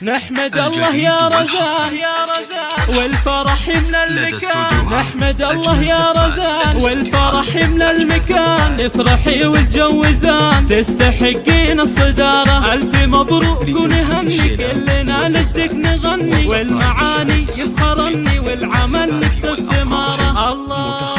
نحمد الله يا رزاق والفرح من المكان. نحمد الله يا رزاق والفرح من المكان. افرحي والجوزان تستحقين الصدارة. ألف مبروك ونهني كلنا نجدك نغني. والمعاني يفخرني والعمل نكتب ثمارة. الله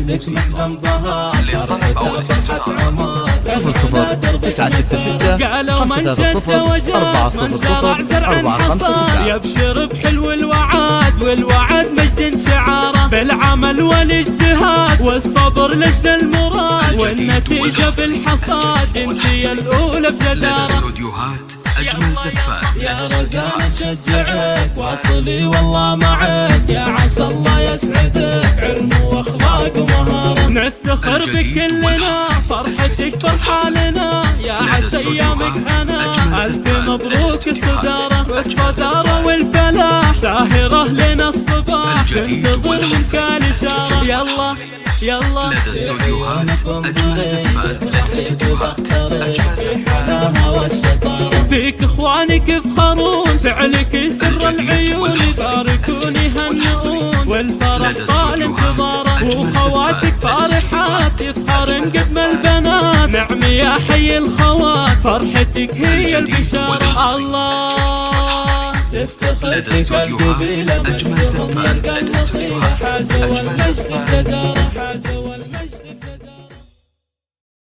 والدك محزن ظهر فرحته فرحة عمر. 00-966 530-400-459. يبشر بحلو الوعد والوعد مجد شعاره. بالعمل والاجتهاد والصبر لجل المراد. والنتيجة بالحصاد انتي الأولى بجدارة. استوديوهات أجمل زفات. يا رزان نشجعك واصلي والله معك. يا عسى الله يسعدك علم واخلاق ومهارة. نفتخر بكلنا فرحتك فرحة لنا. يا عسى ايامك هنا. الف مبروك الصدارة والصدارة والفلاح. ساهرة لنا الصباح تنتظر منك الاشارة. يلا يلا لدى استوديوهات أجمل زفات. لدى استوديوهات أجمل زفات. فيك اخوانك يفخرون فعلك سر العيون. يباركون يهنئون والفرح طال انتظاره. وخواتك فرحات يفخرن قدم البنات. نعم يا حي الخوات فرحتك هي البشارة. الله تفتخر في قلبي لما تجمل زفات. حازوا المجد الجدارة.